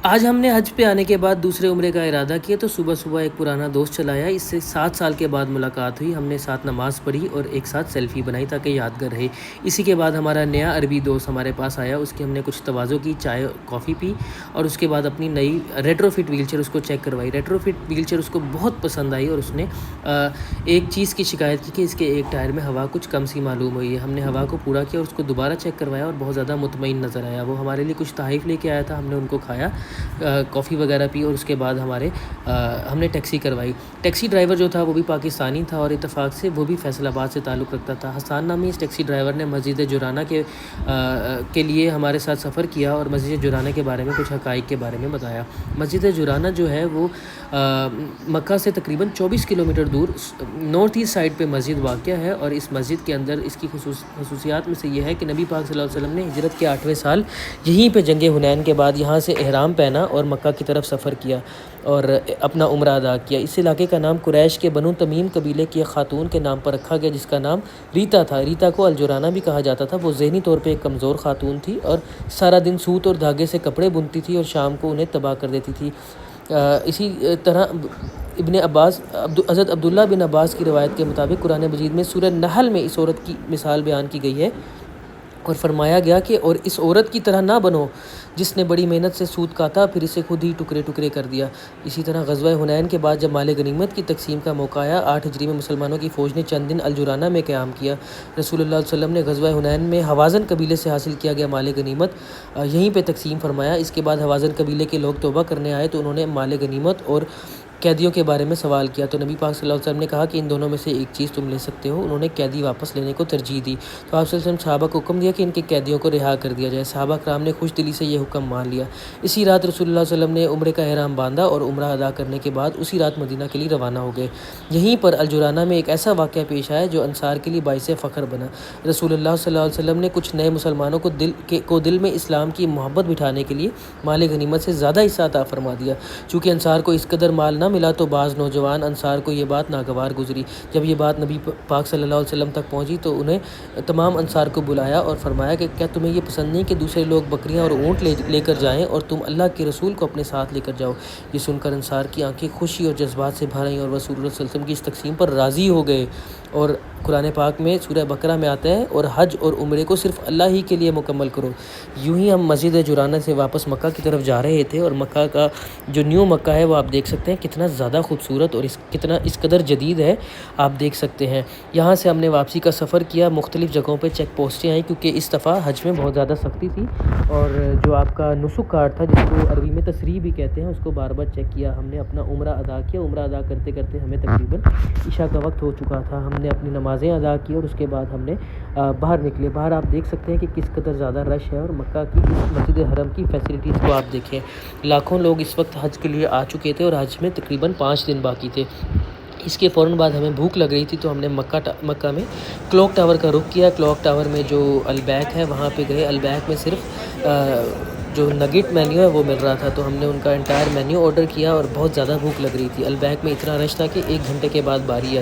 آج ہم نے حج پہ آنے کے بعد دوسرے عمرے کا ارادہ کیا تو صبح صبح ایک پرانا دوست چلایا، اس سے 7 سال کے بعد ملاقات ہوئی، ہم نے ساتھ نماز پڑھی اور ایک ساتھ سیلفی بنائی تاکہ یادگار رہے۔ اسی کے بعد ہمارا نیا عربی دوست ہمارے پاس آیا، اس کی ہم نے کچھ تواضع کی، چائے کافی پی اور اس کے بعد اپنی نئی ریٹرو فٹ ویل چیئر اس کو چیک کروائی۔ ریٹرو فٹ ویل چیئر اس کو بہت پسند آئی اور اس نے ایک چیز کی شکایت کی کہ اس کے ایک ٹائر میں ہوا کچھ کم سی معلوم ہوئی ہے۔ ہم نے ہوا کو پورا کیا اور اس کو دوبارہ چیک کروایا اور بہت زیادہ مطمئن نظر آیا۔ وہ ہمارے لیے کچھ تحائف لے کے آیا تھا، ہم نے ان کو کھایا، کافی وغیرہ پی اور اس کے بعد ہم نے ٹیکسی کروائی۔ ٹیکسی ڈرائیور جو تھا وہ بھی پاکستانی تھا اور اتفاق سے وہ بھی فیصل آباد سے تعلق رکھتا تھا۔ حسان نامی اس ٹیکسی ڈرائیور نے مسجد جرانہ کے لیے ہمارے ساتھ سفر کیا اور مسجد جرانہ کے بارے میں کچھ حقائق کے بارے میں بتایا۔ مسجد جرانہ جو ہے وہ مکہ سے تقریباً 24 کلومیٹر دور نارتھ ایسٹ سائڈ پہ مسجد واقع ہے، اور اس مسجد کے اندر اس کی خصوصیات میں سے یہ ہے کہ نبی پاک صلی اللہ علیہ وسلم نے ہجرت کے 8ویں سال یہیں پہ جنگ حنین کے بعد یہاں سے احرام پہنا اور مکہ کی طرف سفر کیا اور اپنا عمرہ ادا کیا۔ اس علاقے کا نام قریش کے بنو تمیم قبیلے کی ایک خاتون کے نام پر رکھا گیا جس کا نام ریتا تھا۔ ریتا کو الجرانہ بھی کہا جاتا تھا۔ وہ ذہنی طور پہ ایک کمزور خاتون تھی اور سارا دن سوت اور دھاگے سے کپڑے بنتی تھی اور شام کو انہیں تباہ کر دیتی تھی۔ اسی طرح حضرت عبداللہ بن عباس کی روایت کے مطابق قرآن مجید میں سورہ نحل میں اس عورت کی مثال بیان کی گئی ہے اور فرمایا گیا کہ اور اس عورت کی طرح نہ بنو جس نے بڑی محنت سے سود کاتا پھر اسے خود ہی ٹکڑے ٹکڑے کر دیا۔ اسی طرح غزوہ حنین کے بعد جب مال غنیمت کی تقسیم کا موقع آیا، 8 ہجری میں مسلمانوں کی فوج نے چند دن الجرانہ میں قیام کیا۔ رسول اللہ صلی اللہ علیہ وسلم نے غزوہ حنین میں حوازن قبیلے سے حاصل کیا گیا مال غنیمت یہیں پہ تقسیم فرمایا۔ اس کے بعد حوازن قبیلے کے لوگ توبہ کرنے آئے تو انہوں نے مال غنیمت اور قیدیوں کے بارے میں سوال کیا تو نبی پاک صلی اللہ علیہ وسلم نے کہا کہ ان دونوں میں سے ایک چیز تم لے سکتے ہو۔ انہوں نے قیدی واپس لینے کو ترجیح دی تو آپ صلی اللہ علیہ وسلم صحابہ کو حکم دیا کہ ان کے قیدیوں کو رہا کر دیا جائے۔ صحابہ کرام نے خوش دلی سے یہ حکم مان لیا۔ اسی رات رسول اللہ صلی اللہ علیہ وسلم نے عمرے کا احرام باندھا اور عمرہ ادا کرنے کے بعد اسی رات مدینہ کے لیے روانہ ہو گئے۔ یہیں پر الجرانہ میں ایک ایسا واقعہ پیش آیا جو انصار کے لیے باعث فخر بنا۔ رسول اللہ صلی اللہ علیہ وسلم نے کچھ نئے مسلمانوں کو دل میں اسلام کی محبت بٹھانے کے لیے مال غنیمت سے زیادہ حصہ عطا فرما دیا۔ چونکہ انصار کو اس قدر مال نہ ملا تو بعض نوجوان انصار کو یہ بات ناگوار گزری۔ جب یہ بات نبی پاک صلی اللہ علیہ وسلم تک پہنچی تو انہیں تمام انصار کو بلایا اور فرمایا کہ کیا تمہیں یہ پسند نہیں کہ دوسرے لوگ بکریاں اور اونٹ لے کر جائیں اور تم اللہ کے رسول کو اپنے ساتھ لے کر جاؤ؟ یہ سن کر انصار کی آنکھیں خوشی اور جذبات سے بھر آئیں اور رسول اللہ صلی اللہ علیہ وسلم کی اس تقسیم پر راضی ہو گئے۔ اور قرآن پاک میں سورہ بقرہ میں آتا ہے اور حج اور عمرے کو صرف اللہ ہی کے لیے مکمل کرو۔ یوں ہی ہم مسجد جرانہ سے واپس مکہ کی طرف جا رہے تھے اور مکہ کا جو نیو مکہ ہے وہ آپ دیکھ سکتے ہیں کتنا زیادہ خوبصورت اور اس قدر جدید ہے، آپ دیکھ سکتے ہیں۔ یہاں سے ہم نے واپسی کا سفر کیا، مختلف جگہوں پہ چیک پوسٹیں آئیں کیونکہ اس دفعہ حج میں بہت زیادہ سختی تھی اور جو آپ کا نسک کارڈ تھا جس کو عربی میں تسریح بھی کہتے ہیں اس کو بار بار چیک کیا۔ ہم نے اپنا عمرہ ادا کیا، عمرہ ادا کرتے کرتے ہمیں تقریباً عشاء کا وقت ہو چکا تھا۔ ہم نے اپنی نمازیں ادا کی اور اس کے بعد ہم نے باہر نکلے۔ باہر آپ دیکھ سکتے ہیں کہ کس قدر زیادہ رش ہے اور مکہ کی اس مسجد حرم کی فیسلٹیز کو آپ دیکھیں، لاکھوں لوگ اس وقت حج کے لیے آ چکے تھے اور حج میں تقریباً 5 دن باقی تھے۔ اس کے فوراً بعد ہمیں بھوک لگ رہی تھی تو ہم نے مکہ میں کلاک ٹاور کا رخ کیا۔ کلاک ٹاور میں جو البیک ہے وہاں پہ گئے۔ البیک میں صرف جو نگٹ مینیو ہے وہ مل رہا تھا تو ہم نے ان کا انٹائر مینیو آرڈر کیا اور بہت زیادہ بھوک لگ رہی تھی۔ البیک میں اتنا رش تھا کہ 1 گھنٹے کے بعد باری آئی۔